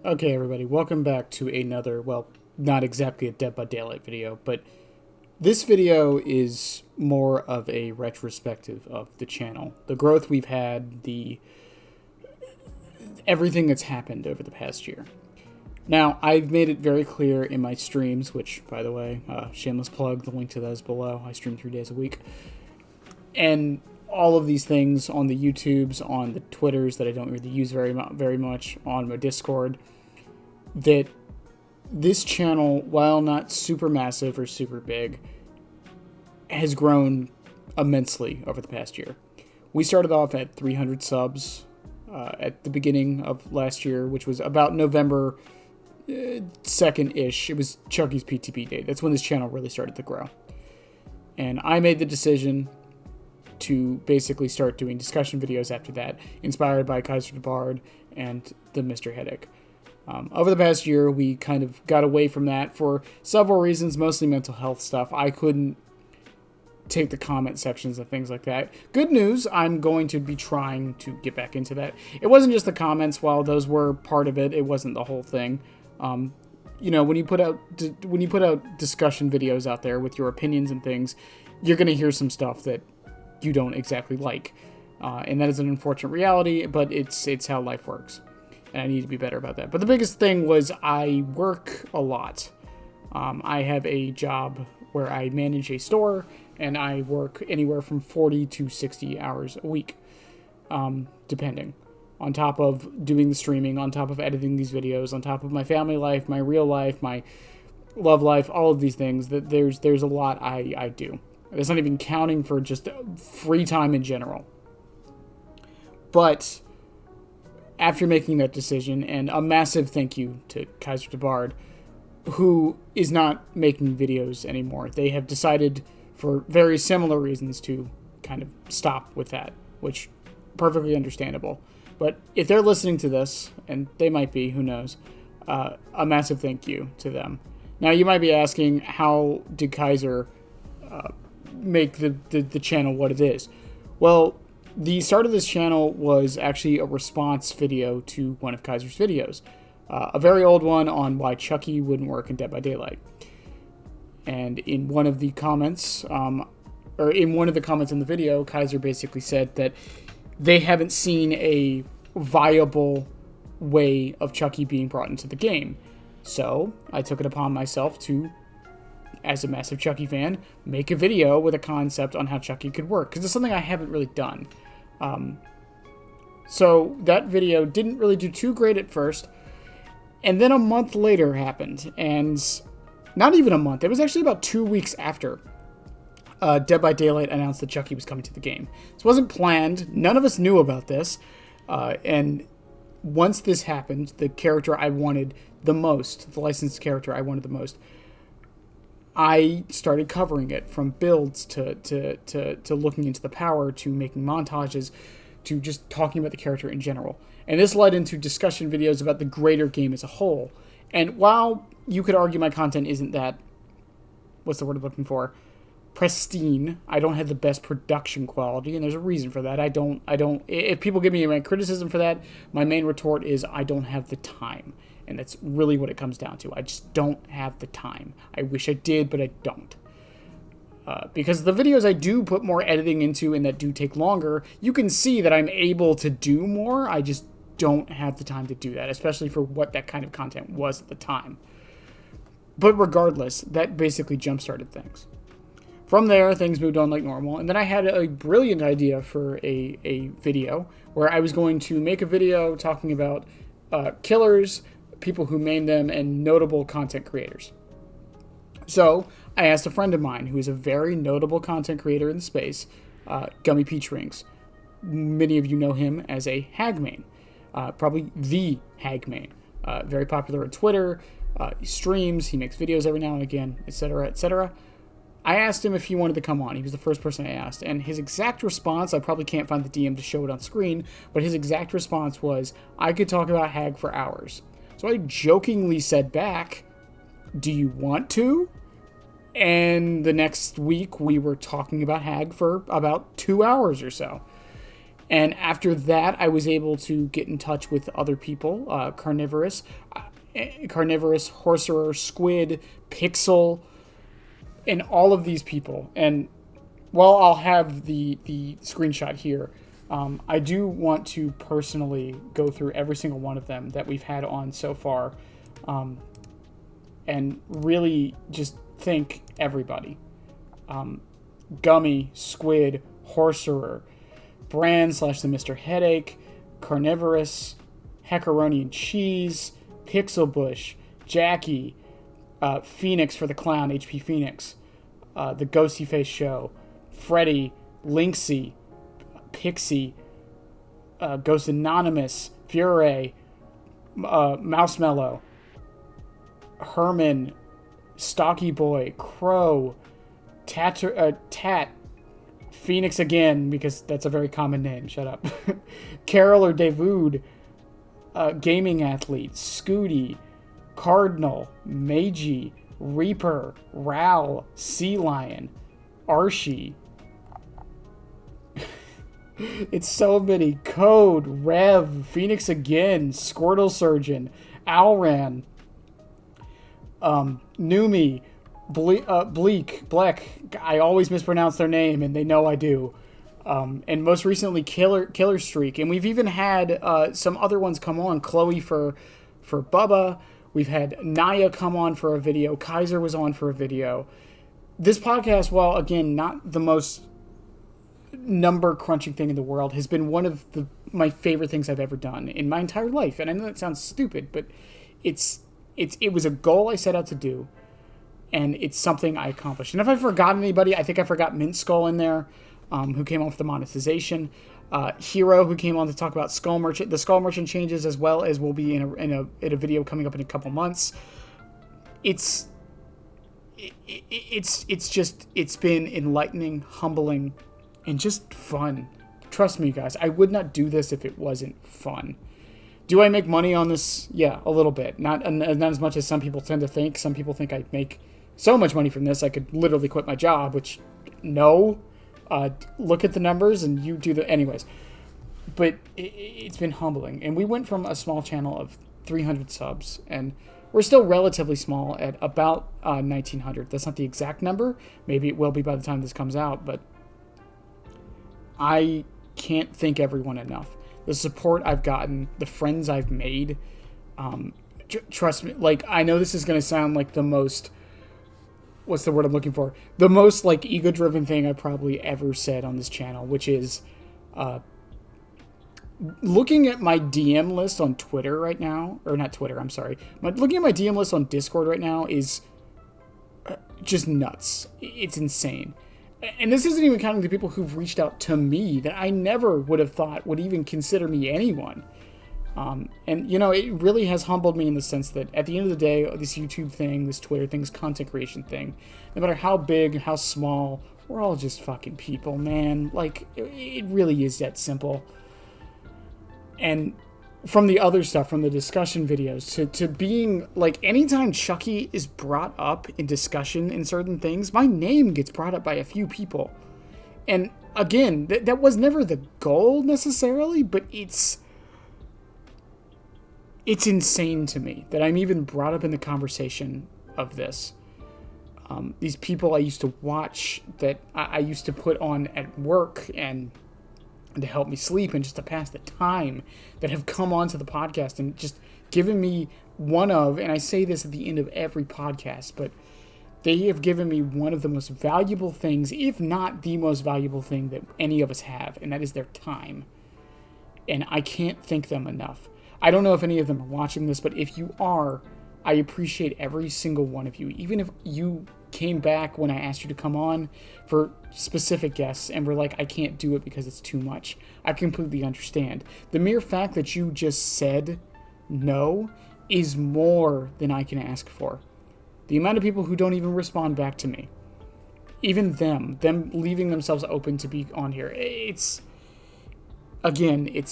Okay, everybody, welcome back to another, well, not exactly a Dead by Daylight video, but this video is more of a retrospective of the channel. The growth we've had, everything that's happened over the past year. Now, I've made it very clear in my streams, which, by the way, shameless plug, the link to that is below. I stream 3 days a week. And all of these things on the YouTubes, on the Twitters that I don't really use very much, on my Discord, that this channel, while not super massive or super big, has grown immensely over the past year. We started off at 300 subs at the beginning of last year, which was about November 2nd-ish. It was Chucky's PTB day. That's when this channel really started to grow. And I made the decision to basically start doing discussion videos after that, inspired by Kaiser the Bard and the Mr. Headache. Over the past year, we kind of got away from that for several reasons, mostly mental health stuff. I couldn't take the comment sections and things like that. Good news, I'm going to be trying to get back into that. It wasn't just the comments, while those were part of it, it wasn't the whole thing. You know, when you put out discussion videos out there with your opinions and things, you're going to hear some stuff that you don't exactly like. And that is an unfortunate reality, but it's how life works. And I need to be better about that. But the biggest thing was I work a lot. I have a job where I manage a store, and I work anywhere from 40 to 60 hours a week, depending. On top of doing the streaming, on top of editing these videos, on top of my family life, my real life, my love life, all of these things, that there's a lot I do. That's not even counting for just free time in general. But after making that decision, and a massive thank you to Kaiser the Bard, who is not making videos anymore. They have decided, for very similar reasons, to kind of stop with that, which perfectly understandable. But if they're listening to this, and they might be, who knows, a massive thank you to them. Now, you might be asking, how did Kaiser make the channel what it is? Well, the start of this channel was actually a response video to one of Kaiser's videos. A very old one on why Chucky wouldn't work in Dead by Daylight. And in one of the comments, or in one of the comments in the video, Kaiser basically said that they haven't seen a viable way of Chucky being brought into the game. So I took it upon myself to, as a massive Chucky fan, make a video with a concept on how Chucky could work, because it's something I haven't really done. So that video didn't really do too great at first, and then a month later happened, and not even a month, it was actually about 2 weeks after Dead by Daylight announced that Chucky was coming to the game. This wasn't planned, none of us knew about this, and once this happened, the character I wanted the most, the licensed character I wanted the most, I started covering it, from builds to looking into the power, to making montages, to just talking about the character in general. And this led into discussion videos about the greater game as a whole. And while you could argue my content isn't that, what's the word I'm looking for, pristine, I don't have the best production quality, and there's a reason for that. If people give me my criticism for that, my main retort is I don't have the time. And that's really what it comes down to. I just don't have the time. I wish I did, but I don't. Because the videos I do put more editing into and that do take longer, you can see that I'm able to do more. I just don't have the time to do that, especially for what that kind of content was at the time. But regardless, that basically jump-started things. From there, things moved on like normal, and then I had a brilliant idea for a video where I was going to make a video talking about killers, people who maim them, and notable content creators. So I asked a friend of mine who is a very notable content creator in the space, Gummy Peach Rings. Many of you know him as a hag main, probably the hag main. Very popular on Twitter, he streams, he makes videos every now and again, etc., etc. I asked him if he wanted to come on. He was the first person I asked, and his exact response, I probably can't find the DM to show it on screen, but his exact response was, I could talk about hag for hours. So I jokingly said back, do you want to? And the next week, we were talking about hag for about 2 hours or so. And after that, I was able to get in touch with other people, Carnivorous, Horserer, Squid, Pixel, and all of these people. And while I'll have the screenshot here, I do want to personally go through every single one of them that we've had on so far, and really just thank everybody. Gummy, Squid, Horserer, Brand / the Mr. Headache, Carnivorous, Heckaroni and Cheese, Pixel Bush, Jackie, Phoenix for the Clown, HP Phoenix, the Ghosty Face Show, Freddy, Lynxy, Pixie, Ghost Anonymous, Fure, Mousemellow, Herman, Stocky Boy, Crow, Tat, Phoenix again, because that's a very common name, shut up, Carol or Davude, Gaming Athlete, Scooty, Cardinal, Meiji, Reaper, Ral, Sea Lion, Archie. It's so many. Code, Rev, Phoenix again, Squirtle Surgeon, Alran, Numi, Bleak, Bleck. I always mispronounce their name, and they know I do. And most recently, Killer Streak. And we've even had some other ones come on. Chloe for Bubba. We've had Naya come on for a video. Kaiser was on for a video. This podcast, while again not the most number crunching thing in the world, has been one of my favorite things I've ever done in my entire life. And I know that sounds stupid, but it was a goal I set out to do, and it's something I accomplished. And if I forgot anybody, I think I forgot Mint Skull in there, who came off the monetization. Hero, who came on to talk about the Skull Merchant changes, as well as will be in a video coming up in a couple months. It's been enlightening, humbling, and just fun. Trust me, guys, I would not do this if it wasn't fun. Do I make money on this? Yeah, a little bit. Not as much as some people tend to think. Some people think I make so much money from this I could literally quit my job, which, no. Look at the numbers and you do the... Anyways. But it's been humbling. And we went from a small channel of 300 subs, and we're still relatively small at about 1,900. That's not the exact number. Maybe it will be by the time this comes out, but I can't thank everyone enough. The support I've gotten, the friends I've made, trust me, like, I know this is going to sound like the most, what's the word I'm looking for? The most, like, ego-driven thing I probably ever said on this channel, which is, looking at my DM list on Twitter right now, or not Twitter, I'm sorry, but looking at my DM list on Discord right now is just nuts. It's insane. And this isn't even counting the people who've reached out to me that I never would have thought would even consider me anyone. And, you know, it really has humbled me in the sense that at the end of the day, this YouTube thing, this Twitter thing, this content creation thing, no matter how big, how small, we're all just fucking people, man. Like, it really is that simple. And from the other stuff, from the discussion videos, to being, like, anytime Chucky is brought up in discussion in certain things, my name gets brought up by a few people. And, again, that was never the goal, necessarily, but it's insane to me that I'm even brought up in the conversation of this. These people I used to watch, that I used to put on at work and to help me sleep and just to pass the time, that have come onto the podcast and just given me one of, and I say this at the end of every podcast, but they have given me one of the most valuable things, if not the most valuable thing that any of us have, and that is their time. And I can't thank them enough. I don't know if any of them are watching this, but if you are, I appreciate every single one of you. Even if you came back when I asked you to come on for specific guests and were like, I can't do it because it's too much, I completely understand. The mere fact that you just said no is more than I can ask for. The amount of people who don't even respond back to me, even them leaving themselves open to be on here, it's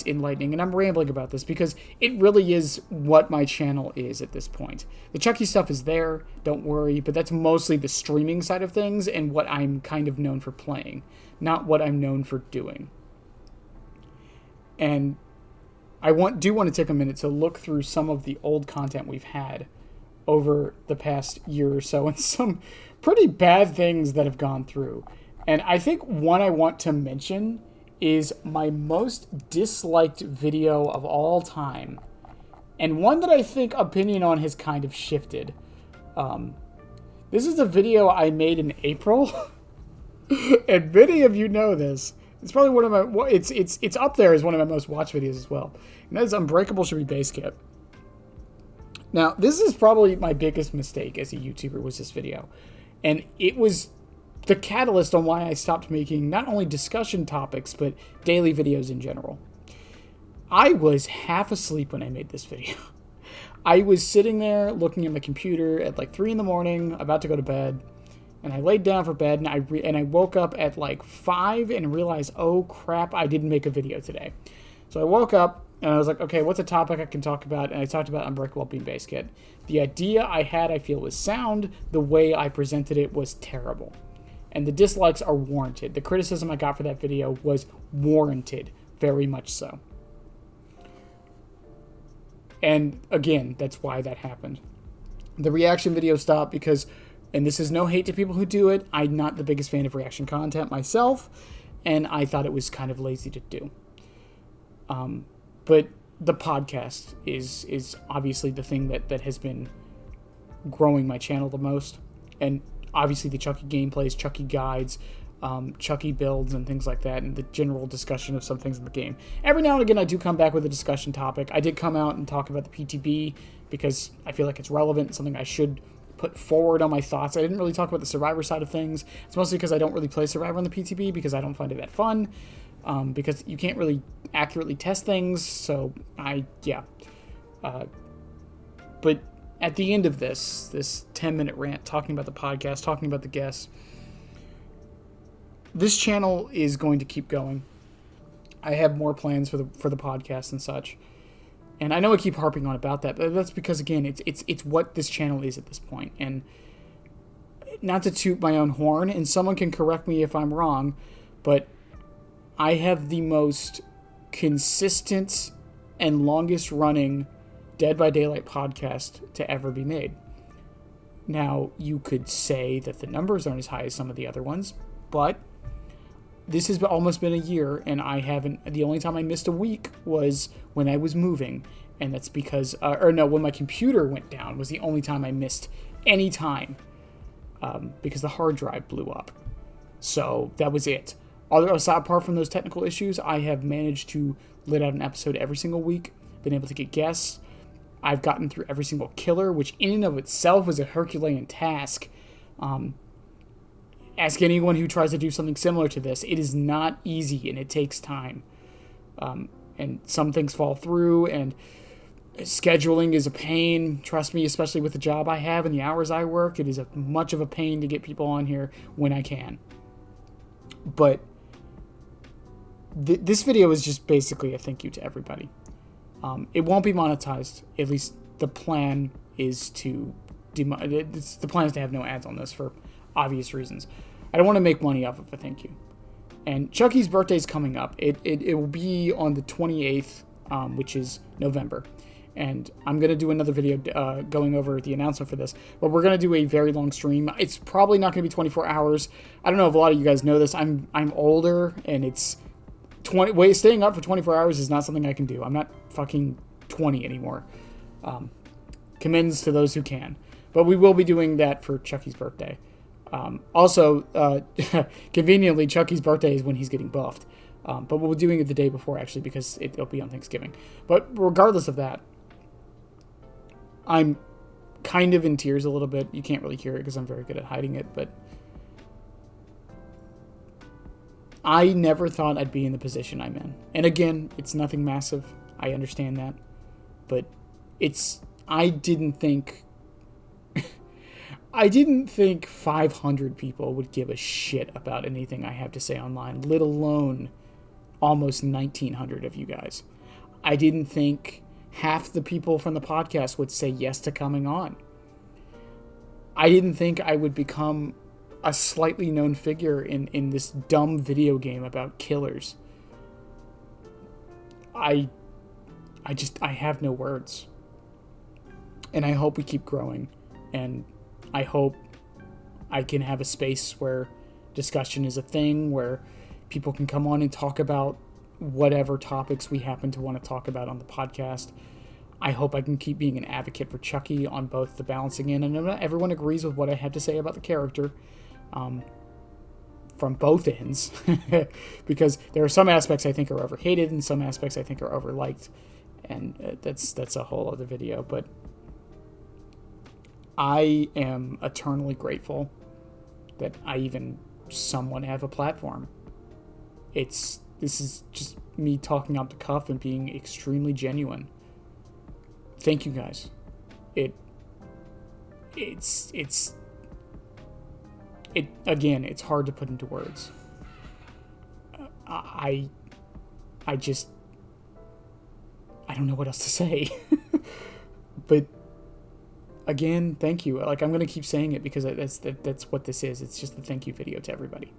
enlightening. And I'm rambling about this because it really is what my channel is at this point. The Chucky stuff is there, don't worry, but that's mostly the streaming side of things and what I'm kind of known for playing, not what I'm known for doing. And do want to take a minute to look through some of the old content we've had over the past year or so, and some pretty bad things that have gone through. And I think one I want to mention is my most disliked video of all time, and one that I think opinion on has kind of shifted. This is a video I made in April, and many of you know this. It's probably one of my, it's up there as one of my most watched videos as well. And that is Unbreakable Should Be Base Kit. Now, this is probably my biggest mistake as a YouTuber, was this video. And it was the catalyst on why I stopped making not only discussion topics, but daily videos in general. I was half asleep when I made this video. I was sitting there looking at my computer at like 3 in the morning, about to go to bed. And I laid down for bed, and I woke up at like 5 and realized, oh crap, I didn't make a video today. So I woke up, and I was like, okay, what's a topic I can talk about? And I talked about Unbreakable Bean Base Kit. The idea I had, I feel, was sound. The way I presented it was terrible. And the dislikes are warranted. The criticism I got for that video was warranted, very much so. And again, that's why that happened. The reaction video stopped because, and this is no hate to people who do it, I'm not the biggest fan of reaction content myself, and I thought it was kind of lazy to do. But the podcast is obviously the thing that has been growing my channel the most. And obviously the Chucky gameplays, Chucky guides, Chucky builds, and things like that, and the general discussion of some things in the game. Every now and again I do come back with a discussion topic. I did come out and talk about the PTB because I feel like it's relevant, something I should put forward on my thoughts. I didn't really talk about the Survivor side of things. It's mostly because I don't really play Survivor on the PTB because I don't find it that fun. Because you can't really accurately test things, so but at the end of this 10-minute rant, talking about the podcast, talking about the guests, this channel is going to keep going. I have more plans for the podcast and such, and I know I keep harping on about that, but that's because, again, it's what this channel is at this point. And not to toot my own horn, and someone can correct me if I'm wrong, but I have the most consistent and longest running Dead by Daylight podcast to ever be made. Now, you could say that the numbers aren't as high as some of the other ones, but this has almost been a year, and the only time I missed a week was when I was moving, and that's because, when my computer went down was the only time I missed any time, because the hard drive blew up. So that was it. Apart from those technical issues, I have managed to let out an episode every single week, been able to get guests. I've gotten through every single killer, which in and of itself was a Herculean task. Ask anyone who tries to do something similar to this. It is not easy, and it takes time. And some things fall through, and scheduling is a pain. Trust me, especially with the job I have and the hours I work, it is much of a pain to get people on here when I can. But this video is just basically a thank you to everybody. It won't be monetized. At least the plan is to have no ads on this for obvious reasons. I don't want to make money off of a thank you. And Chucky's birthday is coming up. It will be on the 28th, which is November. And I'm going to do another video going over the announcement for this. But we're going to do a very long stream. It's probably not going to be 24 hours. I don't know if a lot of you guys know this. I'm older, and it's staying up for 24 hours is not something I can do. I'm not fucking 20 anymore. Commends to those who can. But we will be doing that for Chucky's birthday. Also, conveniently, Chucky's birthday is when he's getting buffed. But we'll be doing it the day before, actually, because it'll be on Thanksgiving. But regardless of that, I'm kind of in tears a little bit. You can't really hear it because I'm very good at hiding it, but I never thought I'd be in the position I'm in. And again, it's nothing massive. I understand that. But I didn't think 500 people would give a shit about anything I have to say online, let alone almost 1,900 of you guys. I didn't think half the people from the podcast would say yes to coming on. I didn't think I would become a slightly known figure in this dumb video game about killers. I have no words. And I hope we keep growing. And I hope I can have a space where discussion is a thing, where people can come on and talk about whatever topics we happen to want to talk about on the podcast. I hope I can keep being an advocate for Chucky on both the balancing in, and not everyone agrees with what I have to say about the character, from both ends, because there are some aspects I think are overhated and some aspects I think are overliked, and that's a whole other video. But I am eternally grateful that I even somewhat have a platform. This is just me talking off the cuff and being extremely genuine. Thank you guys. Again, it's hard to put into words. I don't know what else to say. But again, thank you. Like, I'm going to keep saying it because that's what this is. It's just a thank you video to everybody.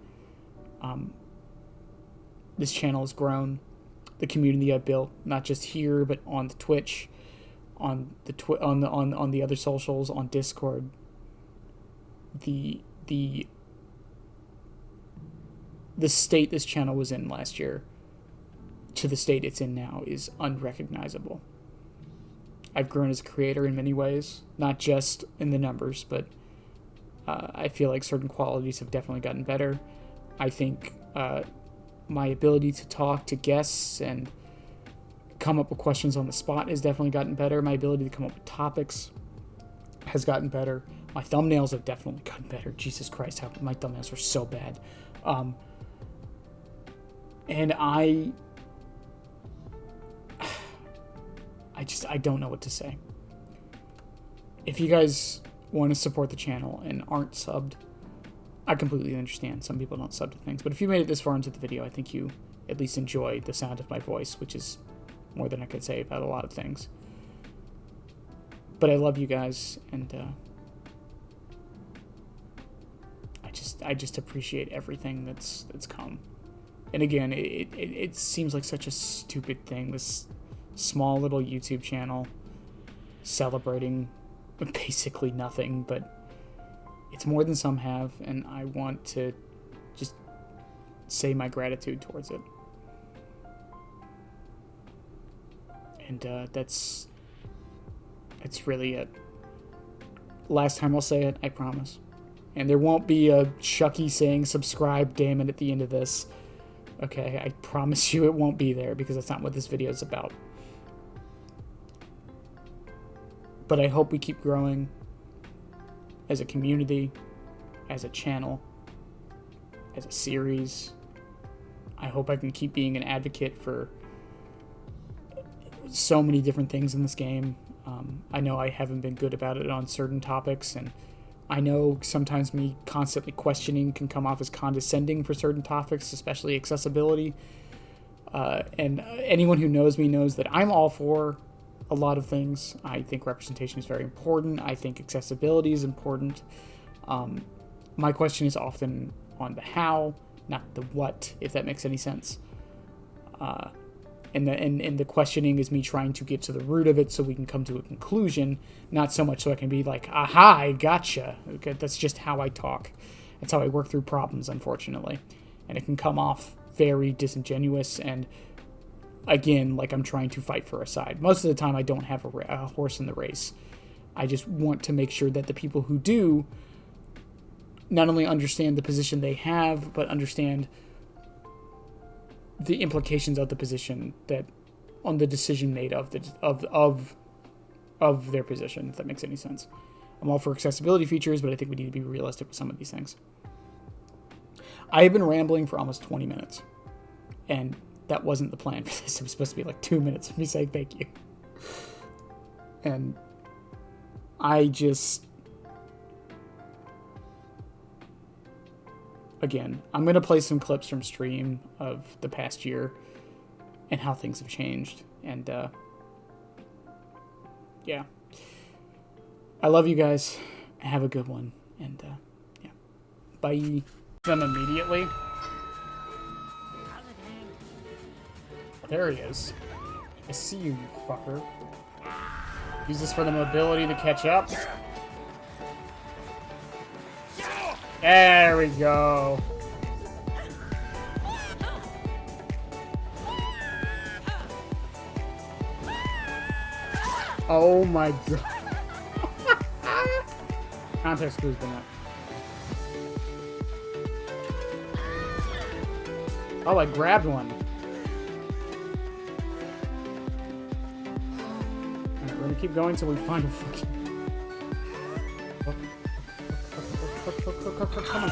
This channel has grown. The community I've built, not just here, but on the Twitch, on the other socials, on Discord. The state this channel was in last year to the state it's in now is unrecognizable. I've grown as a creator in many ways, not just in the numbers, but I feel like certain qualities have definitely gotten better. I think my ability to talk to guests and come up with questions on the spot has definitely gotten better. My ability to come up with topics has gotten better. My thumbnails have definitely gotten better. Jesus Christ, how my thumbnails are so bad. And I don't know what to say. If you guys want to support the channel and aren't subbed, I completely understand. Some people don't sub to things. But if you made it this far into the video, I think you at least enjoy the sound of my voice, which is more than I could say about a lot of things. But I love you guys, and I just appreciate everything that's come. And again, it seems like such a stupid thing, this small little YouTube channel celebrating basically nothing, but it's more than some have, and I want to just say my gratitude towards it. And that's really it. Last time I'll say it, I promise. And there won't be a Chucky saying subscribe, damn it, at the end of this. Okay, I promise you it won't be there, because that's not what this video is about. But I hope we keep growing as a community, as a channel, as a series. I hope I can keep being an advocate for so many different things in this game. I know I haven't been good about it on certain topics, and I know sometimes me constantly questioning can come off as condescending for certain topics, especially accessibility. And anyone who knows me knows that I'm all for a lot of things. I think representation is very important. I think accessibility is important. My question is often on the how, not the what, if that makes any sense. And the questioning is me trying to get to the root of it so we can come to a conclusion, not so much so I can be like, aha, I gotcha. Okay, that's just how I talk. That's how I work through problems, unfortunately. And it can come off very disingenuous and, again, like I'm trying to fight for a side. Most of the time I don't have a horse in the race. I just want to make sure that the people who do not only understand the position they have, but understand the implications of the position, that on the decision made of their position, if that makes any sense. I'm all for accessibility features, but I think we need to be realistic with some of these things. I have been rambling for almost 20 minutes, and that wasn't the plan for this. It was supposed to be like 2 minutes of me saying thank you. And again, I'm going to play some clips from stream of the past year and how things have changed. And, yeah. I love you guys. Have a good one. And, yeah. Bye. Them immediately. There he is. I see you, you fucker. Use this for the mobility to catch up. There we go. Oh my god. Context clues been up. Oh, I grabbed one. Alright, we're gonna keep going till we find a fucking... Come on.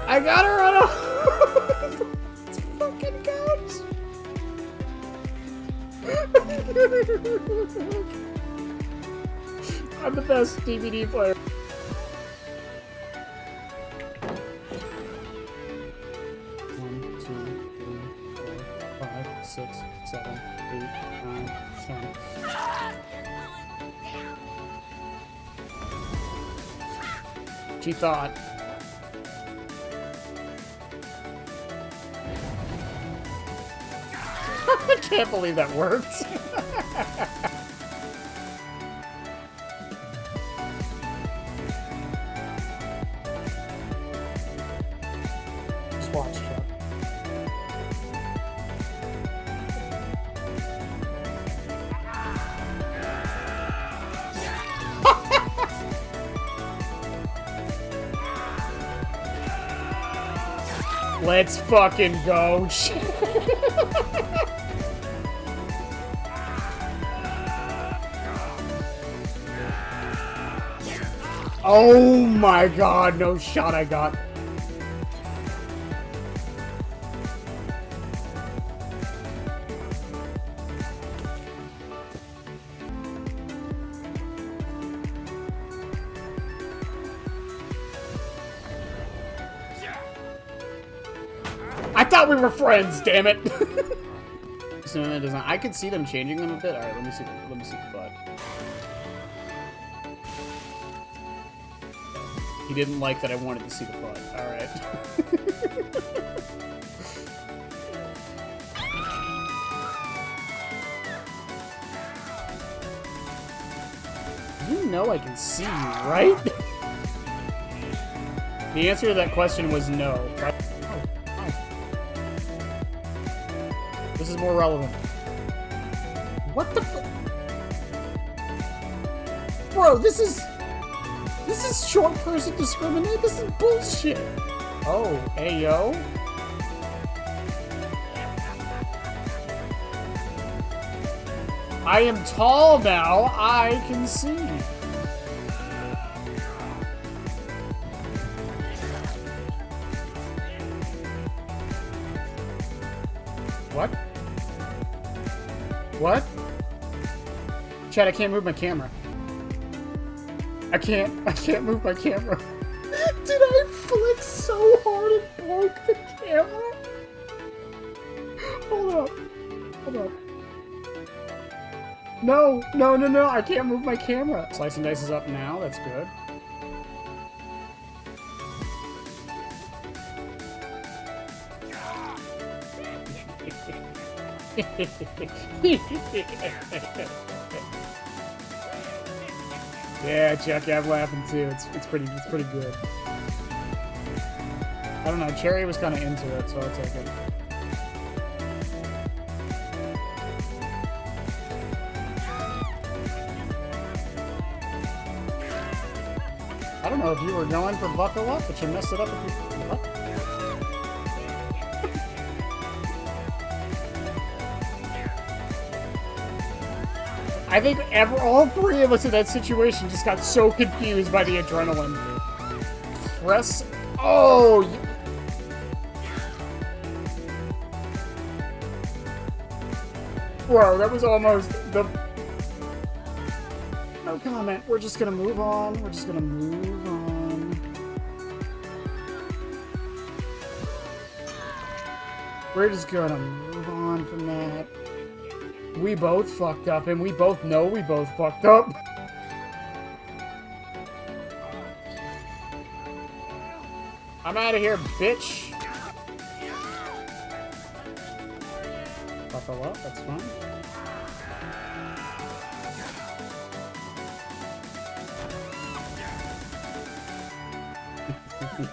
I got her on a... Let's fucking couch. I'm the best DBD player. One, two, three, 4, 5, 6, 7, 8, 9, 10. She thought. I can't believe that worked. Just watch, Chuck. Let's fucking go. Oh my god, no shot I got. I thought we were friends, damn it. I could see them changing them a bit. All right, let me see the butt. He didn't like that I wanted to see the butt. All right. You know I can see you, right? The answer to that question was no. Right? This is more relevant. What the f- Bro, this is short person discriminate? This is bullshit. Oh, hey yo. I am tall now, I can see. What? What? Chad, I can't move my camera. I can't move my camera. Did I flick so hard and broke the camera? Hold up. Hold up. No, I can't move my camera. Slice and dice is up now, that's good. Yeah, Chuck, I'm laughing too. It's pretty good. I don't know, Cherry was kind of into it, so I'll take it. I don't know if you were going for buckle up, but you messed it up with your... What? I think all three of us in that situation just got so confused by the adrenaline. Press... Oh! Bro, that was almost the... No comment. We're just gonna move on. We're just gonna move on. We're just gonna move on from that. We both fucked up, and we both know we both fucked up. I'm out of here, bitch. Buckle up, that's fine. Yo,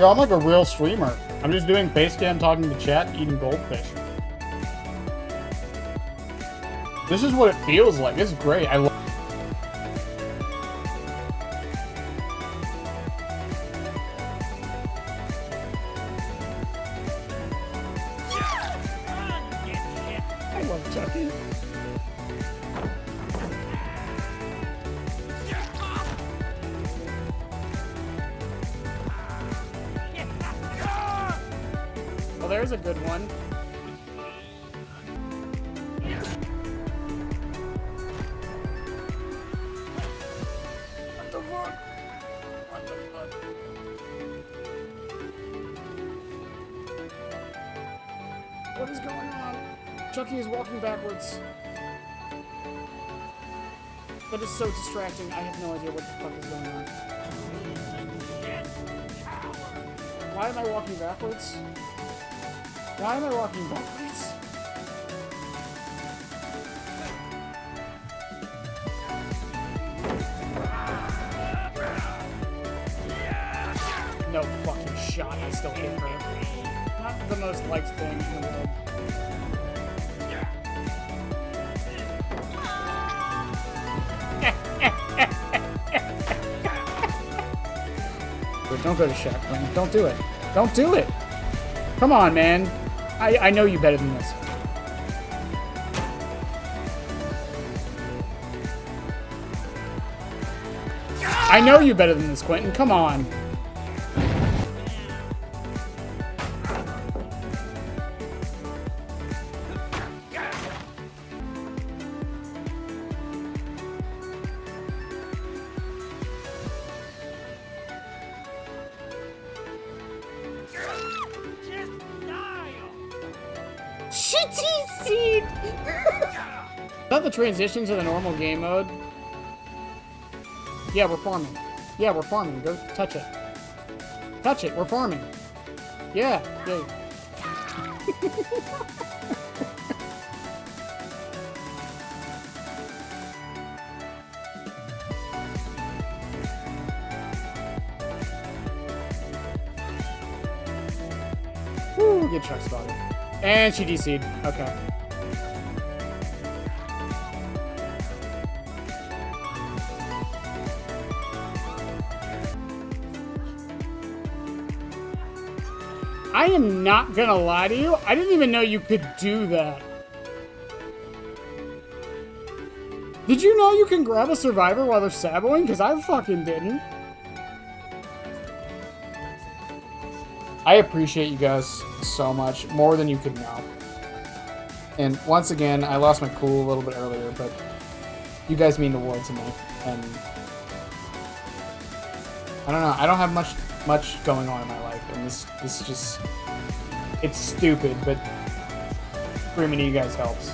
I'm like a real streamer. I'm just doing face cam, talking to chat, eating goldfish. This is what it feels like. It's great. I love. I love Chucky. Well, there's a good one. What the fuck? What the fuck? What is going on? Chucky is walking backwards. That is so distracting. I have no idea what the fuck is going on. Why am I walking backwards? Why am I walking backwards? No fucking shot. I still hit her. Not the most liked thing in the world. Don't go to Shaq, Quentin. Don't do it. Don't do it. Come on, man. I know you better than this. I know you better than this, Quentin. Come on. Shitty seed! Is that the transition to the normal game mode? Yeah, we're farming. Yeah, we're farming. Go touch it. Touch it. We're farming. Yeah. Yeah. Woo, get truck spotted. And she DC'd. Okay. I am not gonna lie to you. I didn't even know you could do that. Did you know you can grab a survivor while they're saboing? Because I fucking didn't. I appreciate you guys so much, more than you could know. And once again, I lost my cool a little bit earlier, but you guys mean the world to me. And I don't know, I don't have much going on in my life, and this just, it's stupid, but screaming to you guys helps.